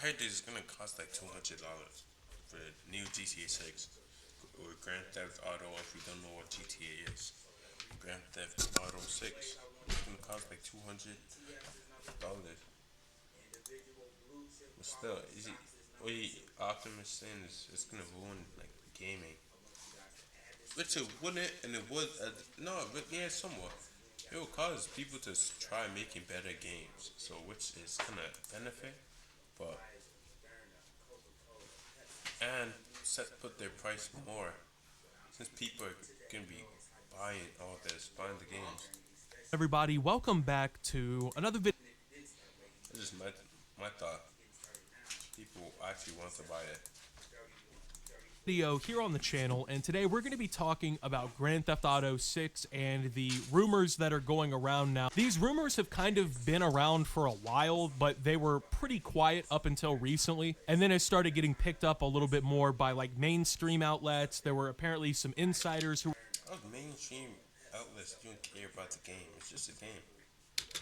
heard this is gonna cost like $200 for the new GTA 6 or Grand Theft Auto. If you don't know what GTA is, Grand Theft Auto 6, it's gonna cost like $200. But still, is it? What Optimus saying is it's gonna ruin like gaming. Which it wouldn't, and it would. No, but yeah, somewhat. It will cause people to try making better games, so which is gonna benefit, but and set put their price more since people are gonna be buying all this, buying the games. Everybody, welcome back to another It's just my thought. People actually want to buy it. video here on the channel, and today we're going to be talking about Grand Theft Auto 6 and the rumors that are going around now. These rumors have kind of been around for a while, but they were pretty quiet up until recently, and then it started getting picked up a little bit more by like mainstream outlets. There were apparently some insiders who All the mainstream outlets don't care about the game. It's just a game.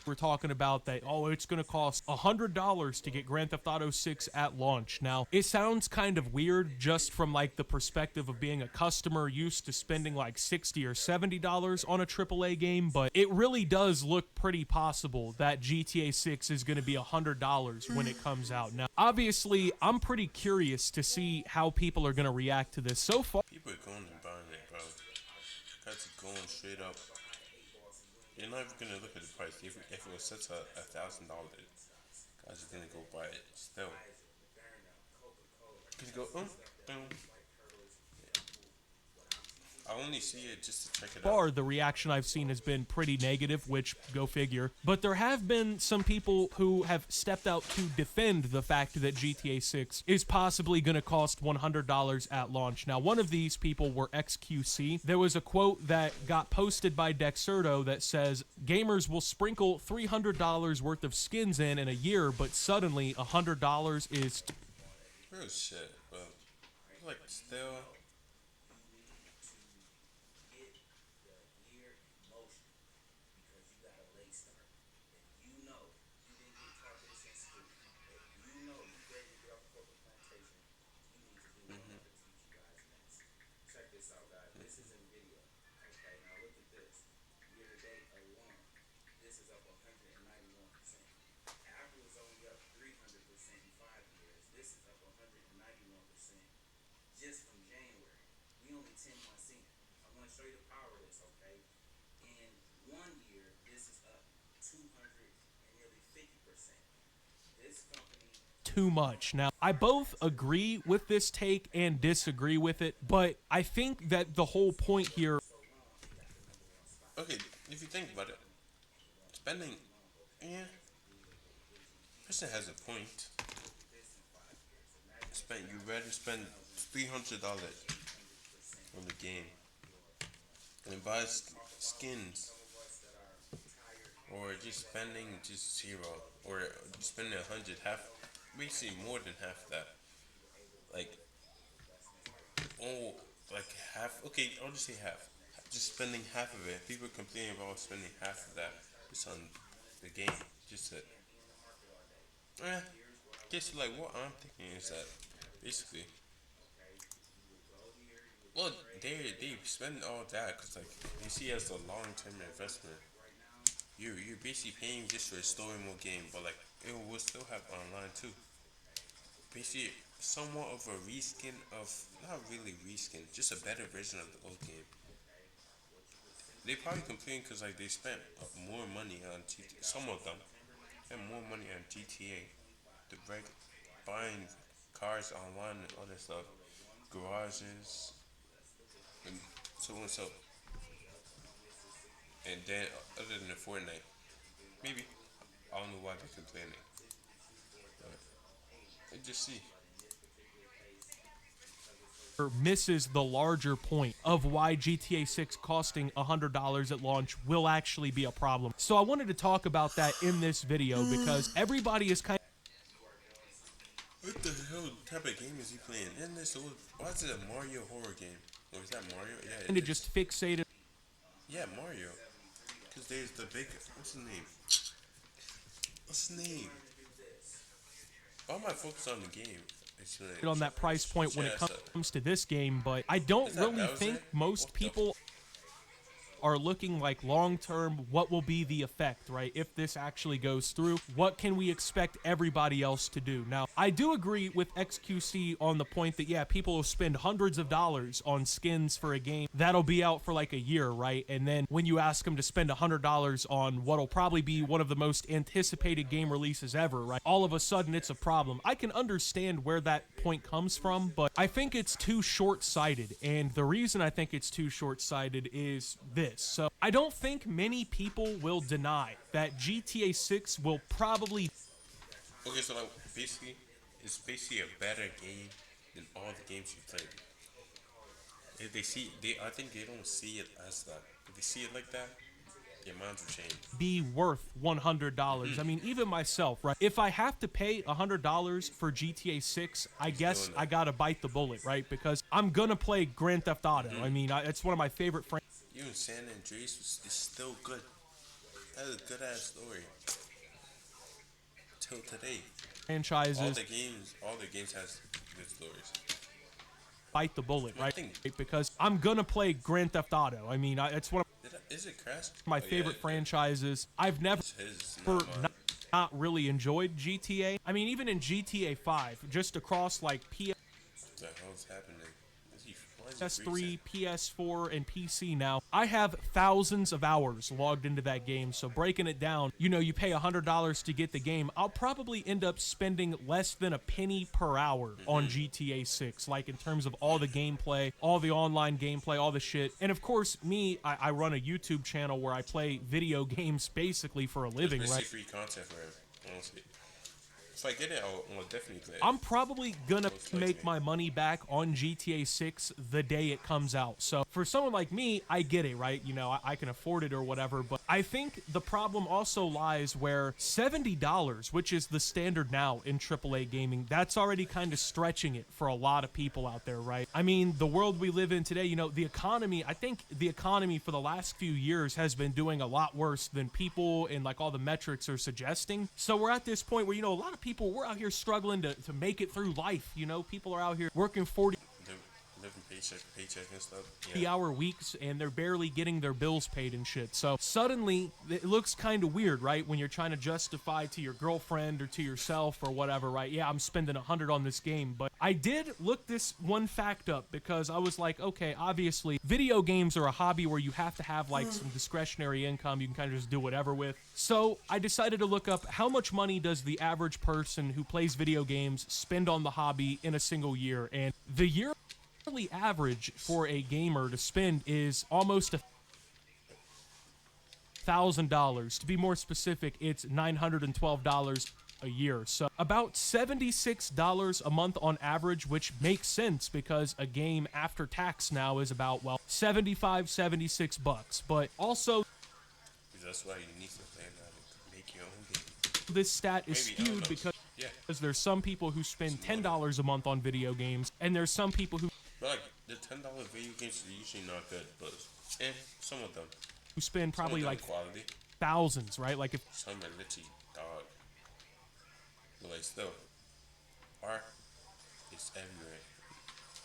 we're talking about that, oh, it's going to cost $100 to get Grand Theft Auto 6 at launch. Now, it sounds kind of weird just from like the perspective of being a customer used to spending like $60 or $70 on a AAA game, but it really does look pretty possible that GTA 6 is going to be $100 when it comes out. Now, obviously, I'm pretty curious to see how people are going to react to this. So far, People are going and buying it, bro. Guys are going straight up. You're not even gonna look at the price. If it was set to $1,000, guys are gonna go buy it still. Cause you go, boom. I only see it just to check it out. the reaction I've seen has been pretty negative, which go figure. But there have been some people who have stepped out to defend the fact that GTA 6 is possibly going to cost $100 at launch. Now, one of these people were XQC. There was a quote that got posted by Dexerto that says, gamers will sprinkle $300 worth of skins in a year, but suddenly $100 is Real shit, but like still. too much. Now, I both agree with this take and disagree with it, but I think that the whole point here. Okay, if you think about it, spending, yeah, person has a point. You rather spend $300 on the game and buy skins, or just spending just zero, or spending 100, half, basically more than half that. Like, oh, like half. Okay, I'll just say half. Just spending half of it. People complain about spending half of that just on the game. Just to, just like what I'm thinking is that basically, well, they spend all that because like they see it as a long term investment. You're basically paying just for a story mode game, but like it will still have online too. Basically, somewhat of a reskin of, not really reskin, just a better version of the old game. They probably complain because like they spent more money on GTA. Some of them spent more money on GTA, the buying cars online and other stuff, garages, and so on and so. And then other than the Fortnite, maybe I don't know why they're complaining, but I just see. Misses the larger point of why GTA 6 costing $100 at launch will actually be a problem. So I wanted to talk about that in this video because everybody is kind What the hell type of game is he playing? Isn't this old? Why is it a Mario horror game? Or is that Mario? Yeah, it of is. just fixated Yeah, Mario. Because there's the big. What's his name? What's his name? all my focus on the game. It's on that price point when it yeah. So, comes to this game, but I don't is that really Bowser? think most What the? people are looking like long term, what will be the effect, right? If this actually goes through, what can we expect everybody else to do? Now, I do agree with XQC on the point that, yeah, people will spend hundreds of dollars on skins for a game that'll be out for like a year, right? And then when you ask them to spend $100 on what'll probably be one of the most anticipated game releases ever, right? All of a sudden, it's a problem. I can understand where that point comes from, but I think it's too short-sighted. And the reason I think it's too short-sighted is this. So I don't think many people will deny that GTA 6 will probably Okay, so like basically, it's basically a better game than all the games you played. If they see, I think they don't see it as that. If they see it like that, their minds will change. be worth $100. I mean, even myself, right? If I have to pay $100 for GTA 6, I He's guess doing I that. gotta bite the bullet, right? Because I'm gonna play Grand Theft Auto. I mean, it's one of my favorite Even San Andreas is still good. That's a good ass story till today. franchises. All the games has good stories. Bite the bullet, I right? think Because I'm gonna play Grand Theft Auto. I mean, it's one of is it Crash? my Oh yeah, favorite franchises. I've never it's his, not mine. not, not really enjoyed GTA. I mean, even in GTA 5, just across like What the hell's happening? Why is he freezing? PS3, PS4, and PC now, I have thousands of hours logged into that game. So breaking it down, you pay $100 to get the game. I'll probably end up spending less than a penny per hour on GTA 6, like in terms of all the gameplay, all the online gameplay, all the shit. And of course, I run a YouTube channel where I play video games basically for a It's living, basically right? free content for him. Honestly, if I get it, I'll definitely play it. I'm probably gonna Most make likely. my money back on GTA 6 the day it comes out. So for someone like me, I get it, right? I can afford it or whatever. But I think the problem also lies where $70, which is the standard now in AAA gaming, that's already kind of stretching it for a lot of people out there, right? I mean, the world we live in today, the economy, I think the economy for the last few years has been doing a lot worse than people and like all the metrics are suggesting. So we're at this point where, a lot of people, we're out here struggling to make it through life. People are out here working 40 Living paycheck to paycheck and stuff. Yeah. hour weeks and they're barely getting their bills paid and shit. So suddenly it looks kind of weird, right? When you're trying to justify to your girlfriend or to yourself or whatever, right? Yeah, I'm spending 100 on this game. But I did look this one fact up because I was like, okay, obviously video games are a hobby where you have to have like some discretionary income you can kind of just do whatever with. So I decided to look up how much money does the average person who plays video games spend on the hobby in a single year. And the yearly average for a gamer to spend is almost $1,000. To be more specific, it's $912 a year. So about $76 a month on average, which makes sense because a game after tax now is about, well, 76 bucks. But also Because that's why you need to plan out and make your own game. this stat is Maybe, I don't skewed know. because Yeah. there's some people who spend $10 a month on video games and there's some people who But like the $10 video games are usually not good, but some of them. spend Some of probably them like quality. thousands, right? Like if Some are literally dog. But like still, art is everywhere.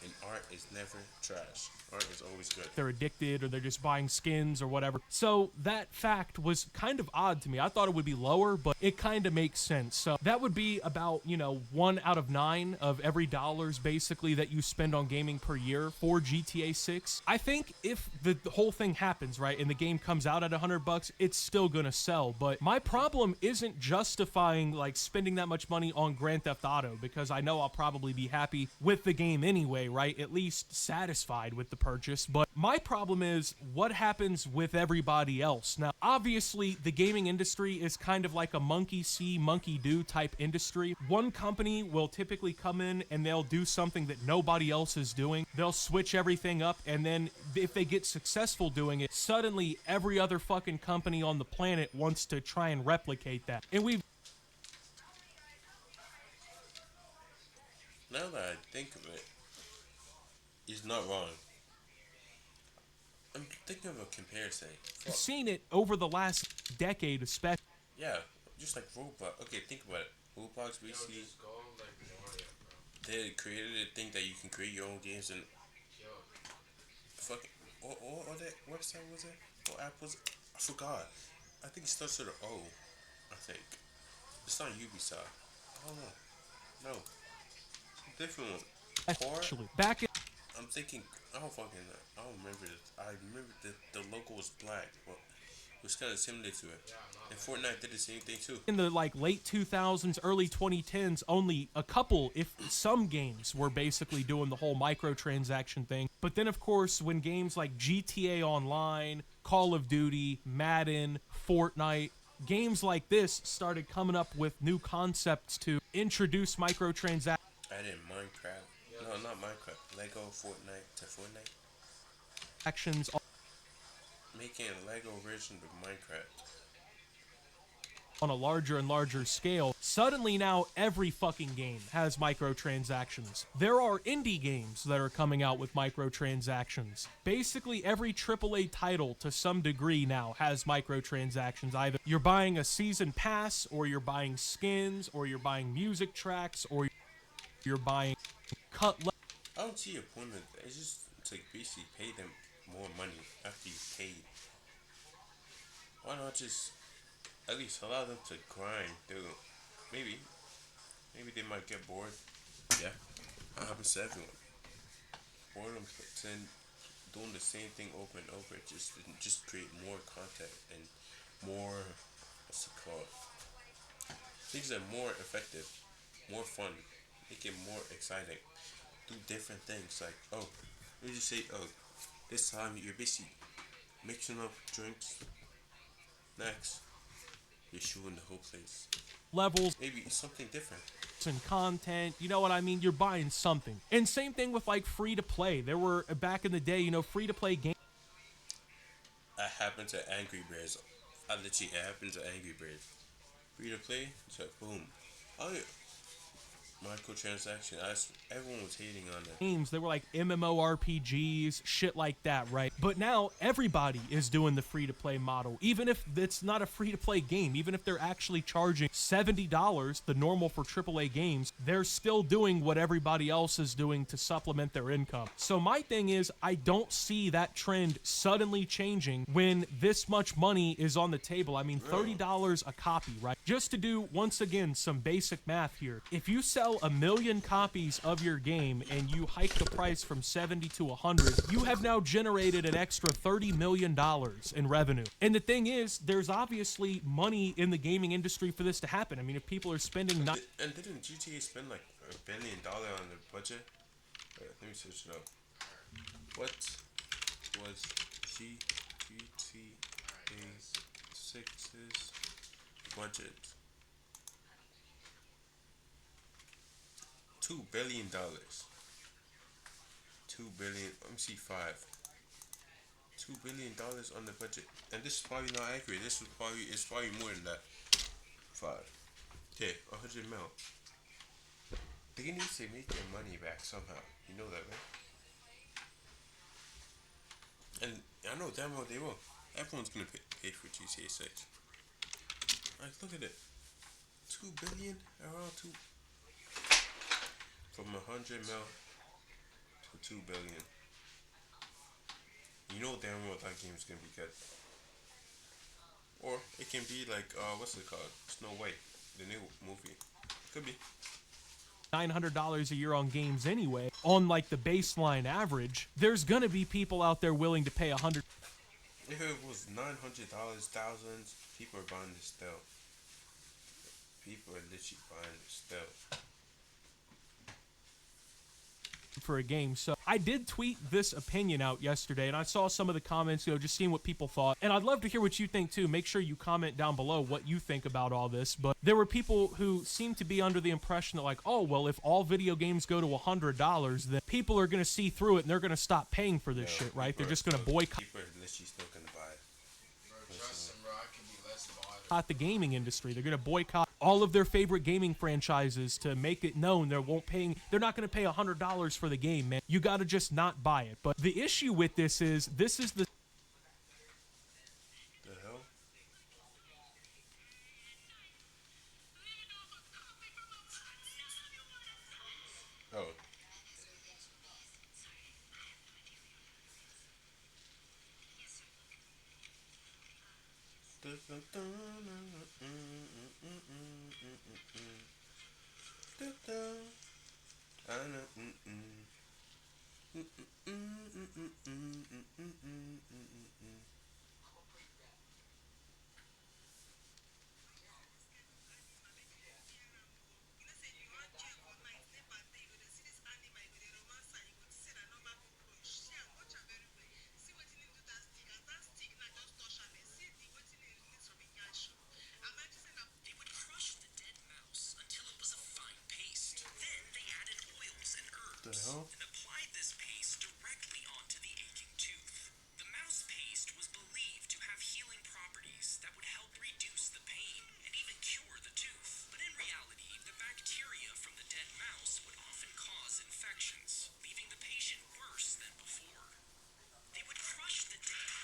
And art is never trash. Art is always good. they're addicted or they're just buying skins or whatever. So that fact was kind of odd to me. I thought it would be lower, but it kind of makes sense. So that would be about, 1 out of 9 of every dollars basically that you spend on gaming per year for GTA 6. I think if the whole thing happens, right, and the game comes out at $100, it's still gonna sell. But my problem isn't justifying like spending that much money on Grand Theft Auto because I know I'll probably be happy with the game anyway, right? At least satisfied with the purchase. But my problem is what happens with everybody else. Now, obviously, the gaming industry is kind of like a monkey see, monkey do type industry. One company will typically come in and they'll do something that nobody else is doing. They'll switch everything up, and then if they get successful doing it, suddenly every other fucking company on the planet wants to try and replicate that. And we've Now that I think of it, he's not wrong. I'm thinking of a comparison. Fuck. seen it over the last decade, especially. Yeah, just like Roblox. Okay, think about it. Roblox basically They created a thing that you can create your own games and fucking what that website was it? What app was it? I forgot. I think it starts with an O. I think it's not Ubisoft. Oh no, no, different one. Core. Actually, back I'm thinking. I don't fucking. I don't remember it. I remember the logo was black, but it was kind of similar to it. And Fortnite did the same thing too. in the like late 2000s, early 2010s, only a couple, if some games were basically doing the whole microtransaction thing. But then, of course, when games like GTA Online, Call of Duty, Madden, Fortnite, games like this started coming up with new concepts to introduce microtransactions I did Minecraft. No, not Minecraft. Lego Fortnite to Fortnite. Making a Lego version of Minecraft. on a larger and larger scale, suddenly now every fucking game has microtransactions. There are indie games that are coming out with microtransactions. Basically, every AAA title to some degree now has microtransactions. Either you're buying a season pass, or you're buying skins, or you're buying music tracks, or you're buying cut. I don't see a point of that. It's just to basically pay them more money after you paid. Why not just at least allow them to grind through? Maybe, maybe they might get bored. Yeah, that happens to everyone. Boredom puts in doing the same thing over and over. Just create more content and more what's it called? Things that are more effective, more fun, make it more exciting. Do different things like let me just say this time you're basically mixing up drinks. Next, you're shooting the whole place. Levels Maybe it's something different. and content, you know what I mean? You're buying something. And same thing with like free to play. There were back in the day, free to play games. That happened to Angry Birds. I literally it happened to Angry Birds. Free to play, it's like boom. Oh yeah. Microtransaction. Everyone was hating on that. Games, they were like MMORPGs, shit like that, right? But now everybody is doing the free to play model, even if it's not a free to play game, even if they're actually charging $70, the normal for AAA games, they're still doing what everybody else is doing to supplement their income. So my thing is, I don't see that trend suddenly changing when this much money is on the table. I mean, $30 a copy, right? Just to do, once again, some basic math here. If you sell 1 million copies of your game and you hike the price from 70 to 100, you have now generated an extra $30 million in revenue. And the thing is, there's obviously money in the gaming industry for this to happen. I mean, if people are spending And didn't GTA spend like $1 billion on their budget? Wait, let me search it up. What was GTA 6's budget? $2 billion. 2 billion. Let me see five. $2 billion on the budget, and this is probably not accurate. This was probably it's probably more than that. Five. Okay, 100 mil. They need to make their money back somehow. You know that, right? And I know damn well they will. Everyone's gonna pay for GTA 6. Like, look at it. 2 billion, around two, from 100 mil to 2 billion. You know damn well that game's gonna be good. Or it can be like what's it called? Snow White, the new movie. Could be. $900 a year on games anyway, on like the baseline average, there's gonna be people out there willing to pay $100. If it was $900, thousands, people are buying this still. People are literally buying this still. For a game. So I did tweet this opinion out yesterday, and I saw some of the comments, just seeing what people thought. And I'd love to hear what you think too. Make sure you comment down below what you think about all this. But there were people who seemed to be under the impression that like, oh, well, if all video games go to $100, then people are going to see through it and they're going to stop paying for this shit, right? They're just going to boycott. People are literally still gonna buy it. Bro, trust him, bro. I can be less bothered. The gaming industry. They're going to boycott all of their favorite gaming franchises to make it known they're not going to pay $100 for the game, man. You got to just not buy it. But the issue with this is the The hell? Oh, The hell? and applied this paste directly onto the aching tooth. The mouse paste was believed to have healing properties that would help reduce the pain and even cure the tooth. But in reality, the bacteria from the dead mouse would often cause infections, leaving the patient worse than before. They would crush the dead.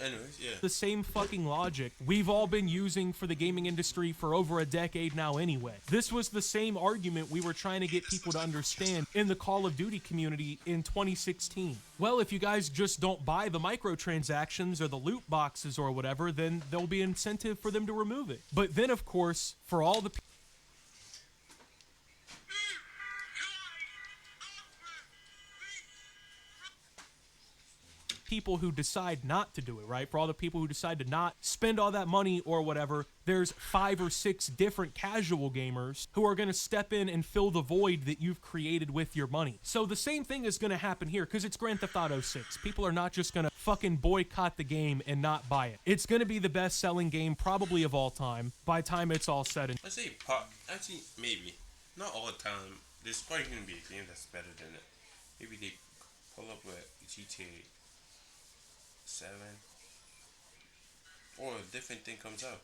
Anyways, yeah. The same fucking logic we've all been using for the gaming industry for over a decade now anyway. This was the same argument we were trying to get people to understand in the Call of Duty community in 2016. Well, if you guys just don't buy the microtransactions or the loot boxes or whatever, then there'll be incentive for them to remove it. But then, of course, for all the people who decide not to do it, right? For all the people who decide to not spend all that money or whatever, there's 5 or 6 different casual gamers who are going to step in and fill the void that you've created with your money. So the same thing is going to happen here because it's Grand Theft Auto 6. People are not just going to fucking boycott the game and not buy it. It's going to be the best-selling game probably of all time by the time it's all said and I say actually maybe not all the time. There's probably gonna be a game that's better than it. Maybe they pull up with GTA 7 or a different thing comes out.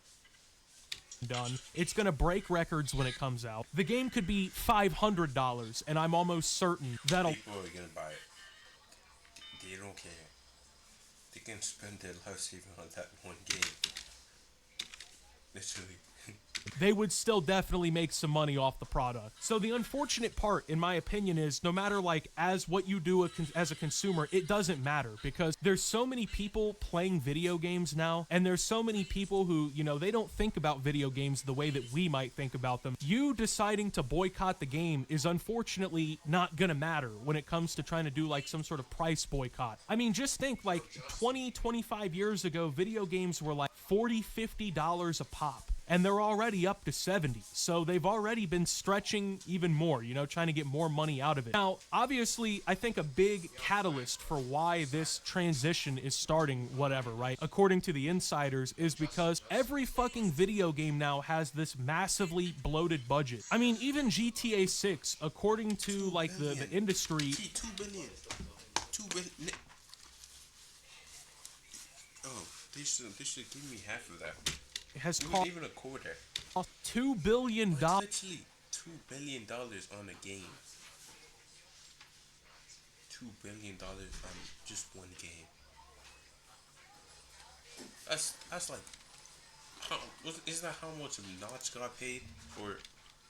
done. It's going to break records when it comes out. The game could be $500, and I'm almost certain that'll People are gonna buy it. They don't care. They can spend their life saving on that one game. Literally. they would still definitely make some money off the product. So the unfortunate part, in my opinion, is no matter like as what you do as a consumer, it doesn't matter because there's so many people playing video games now, and there's so many people who, you know, they don't think about video games the way that we might think about them. You deciding to boycott the game is unfortunately not gonna matter when it comes to trying to do like some sort of price boycott. I mean, just think like 20, 25 years ago, video games were like $40, $50 a pop. And they're already up to 70. So they've already been stretching even more, you know, trying to get more money out of it. Now, obviously, I think a big catalyst for why this transition is starting, whatever, right? According to the insiders, is because every fucking video game now has this massively bloated budget. I mean, even GTA 6, according to like the industry. 2 billion. 2 billion. Oh, they should give me half of that. Has It cost was even a quarter. $2 billion. It's literally $2 billion on a game. $2 billion on just one game. That's like, isn't that how much Notch got paid? Or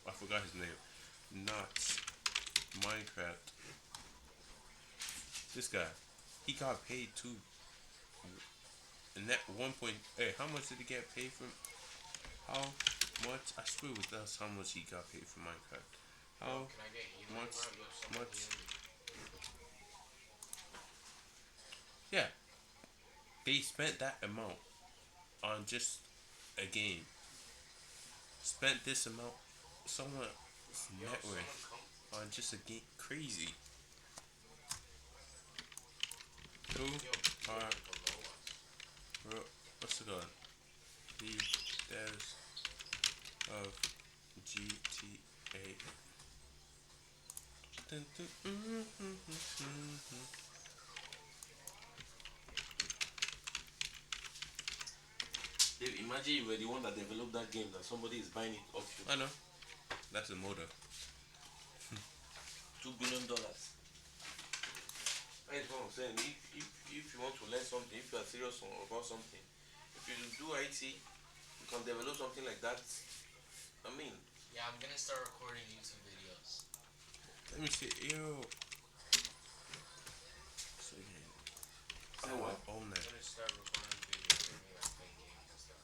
I forgot his name. Notch, Minecraft. This guy, he got paid too. And that 1 point, hey, how much did he get paid from? How much? I swear it was that's how much he got paid for Minecraft. How much? Yeah. They spent that amount on just a game. Spent this amount someone's net worth on just a game. Crazy. Who are what's it called? The devs of GTA. Dun, dun, Dave, imagine you were the one that developed that game that somebody is buying it off you. I know. That's the motive. $2 billion. That's what I'm saying. If you want to learn something, if you are serious about something, if you do IT, you can develop something like that. I mean, Yeah, I'm gonna start recording YouTube videos. Let me see. Yo. So, say what? own I'm that. gonna start recording videos of me like playing games and stuff.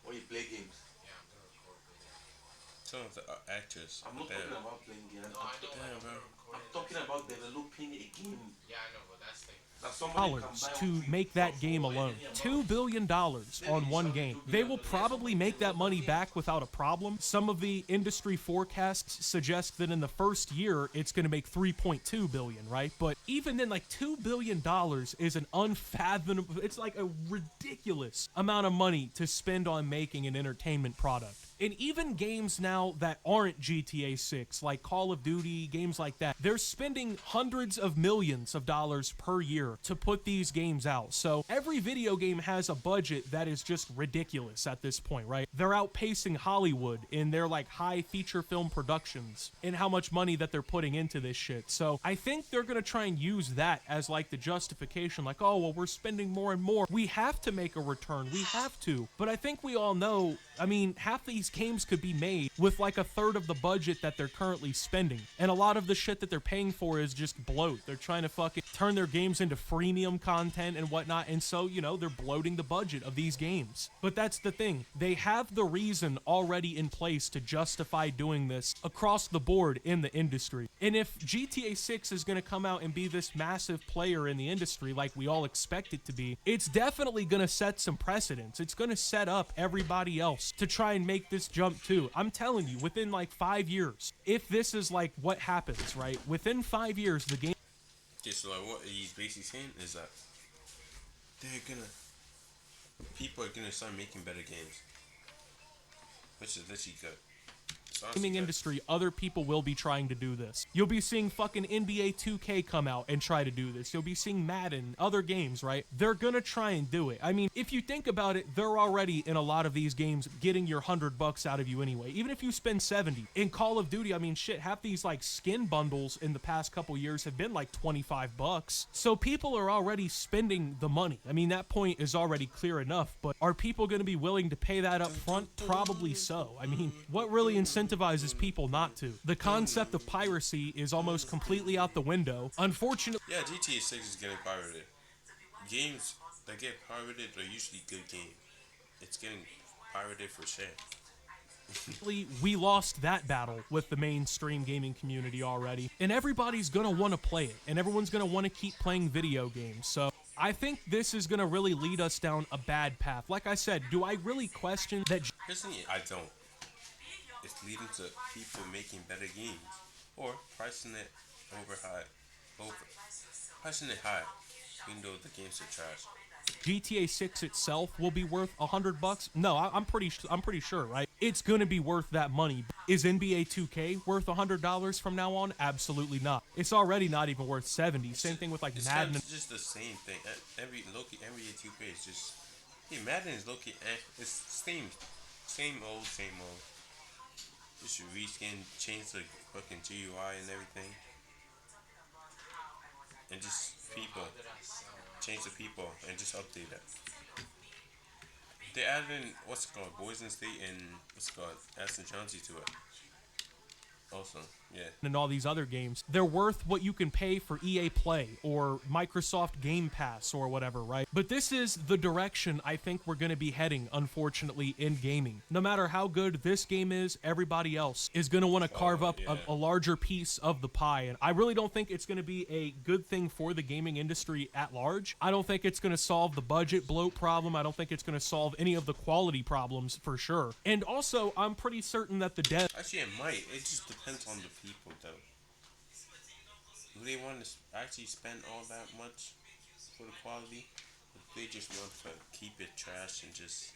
When you play games. Yeah, I'm gonna record videos. Some of the actors. I'm not Damn. talking about playing games. No, I know, but Damn, I'm bro. gonna record I'm it. talking about developing a game Yeah, I know, but that's the that somebody can buy To off you make that game for alone. any amount. $2 billion on one game. They will probably make that money back without a problem. Some of the industry forecasts suggest that in the first year, it's going to make $3.2 billion, right? But even then, like $2 billion is an unfathomable, it's like a ridiculous amount of money to spend on making an entertainment product. And even games now that aren't GTA 6, like Call of Duty, games like that, they're spending hundreds of millions of dollars per year to put these games out. So every video game has a budget that is just ridiculous at this point, right? They're outpacing Hollywood in their like high feature film productions and how much money that they're putting into this shit. So I think they're gonna try and use that as like the justification, like, oh, well, we're spending more and more. We have to make a return. We have to. But I think we all know, I mean, half these games could be made with like a third of the budget that they're currently spending. And a lot of the shit that they're paying for is just bloat. They're trying to fucking turn their games into freemium content and whatnot. And so, you know, they're bloating the budget of these games. But that's the thing. They have the reason already in place to justify doing this across the board in the industry. And if GTA 6 is going to come out and be this massive player in the industry like we all expect it to be, it's definitely going to set some precedents. It's going to set up everybody else to try and make this jump too. I'm telling you, within like 5 years, if this is like what happens, right? Within 5 years, the game Okay, so like what he's basically saying is that they're gonna people are gonna start making better games, which is literally good. It's honestly gaming good. industry, other people will be trying to do this. You'll be seeing fucking NBA 2K come out and try to do this. You'll be seeing Madden, other games, right? They're gonna try and do it. I mean, if you think about it, they're already in a lot of these games getting your $100 out of you anyway. Even if you spend 70. In Call of Duty, I mean, shit, half these like skin bundles in the past couple years have been like $25. So people are already spending the money. I mean, that point is already clear enough, but are people gonna be willing to pay that up front? Probably so. I mean, what really incentivizes people not to? The concept of piracy is almost completely out the window. Unfortunately, Yeah, GTA 6 is getting pirated. Games that get pirated are usually good games. It's getting pirated for sure. we lost that battle with the mainstream gaming community already, and everybody's gonna want to play it, and everyone's gonna want to keep playing video games. So I think this is gonna really lead us down a bad path. Like I said, do I really question that Here's the thing, I don't. It's leading to people making better games or pricing it over pricing it high, even though the games are trash. GTA 6 itself will be worth $100? No, I'm pretty sure, right? It's gonna be worth that money. Is NBA 2K worth $100 from now on? Absolutely not. It's already not even worth 70. Same thing with like It's Madden. kind of just the same thing. Every Loki NBA 2K is just Madden is Loki. It's same old. Just reskin, change the fucking GUI and everything, and just people change the people and just update it. They added in what's it called, Boys and State and what's it called, Aston Johnson to it. Also, yeah. and all these other games, they're worth what you can pay for EA Play or Microsoft Game Pass or whatever, right? But this is the direction I think we're going to be heading, unfortunately, in gaming. No matter how good this game is, everybody else is going to want to carve up yeah. a larger piece of the pie. And I really don't think it's going to be a good thing for the gaming industry at large. I don't think it's going to solve the budget bloat problem. I don't think it's going to solve any of the quality problems for sure. And also, I'm pretty certain that the devs Actually, it might. It just depends on the people, though. Do they want to actually spend all that much for the quality? Or do they just want to keep it trash and just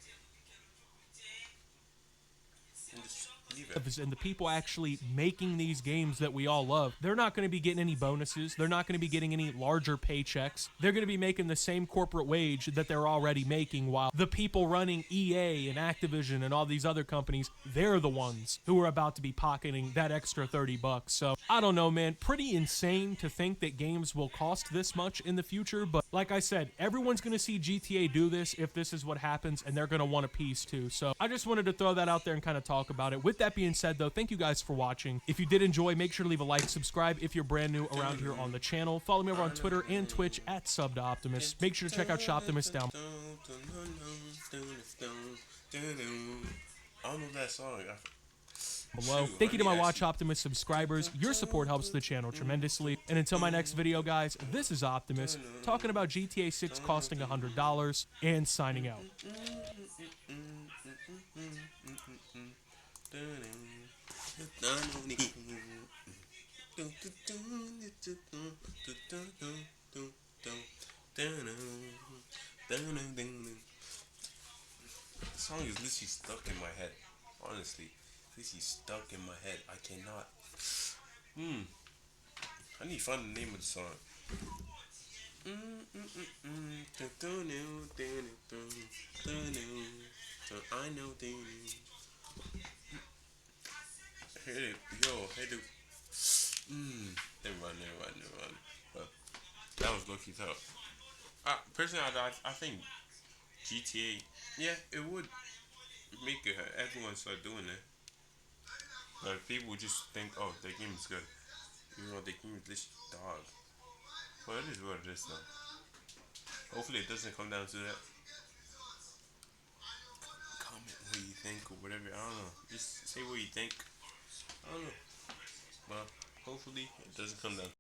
leave it? and the people actually making these games that we all love, they're not going to be getting any bonuses. They're not going to be getting any larger paychecks. They're going to be making the same corporate wage that they're already making, while the people running EA and Activision and all these other companies, they're the ones who are about to be pocketing that extra $30. So I don't know, man. Pretty insane to think that games will cost this much in the future. But like I said, everyone's going to see GTA do this if this is what happens, and they're going to want a piece too. So I just wanted to throw that out there and kind of talk about it. With that being said, though, thank you guys for watching. If you did enjoy, make sure to leave a like, subscribe if you're brand new around here on the channel. Follow me over on Twitter and Twitch at SubToOptimus. Make sure to check out Shoptimus down I don't know that song. below. Shoot, Thank you to my let me Watch actually- Optimus subscribers. Your support helps the channel tremendously. And until my next video, guys, this is Optimus talking about GTA 6 costing $100 and signing out. The song is literally stuck in my head. Honestly, literally stuck in my head. I cannot. I need to find the name of the song. I know things. Hey, yo, hey, dude. Never mind. But that was lucky tough. Personally, I think GTA, yeah, it would make it, everyone start doing it. But people would just think, oh, the game is good. You know, the game is this dog. Well, it is what it is, though. Hopefully, it doesn't come down to that. Comment what you think or whatever. I don't know. Just say what you think. I don't know. Well, hopefully, it doesn't come down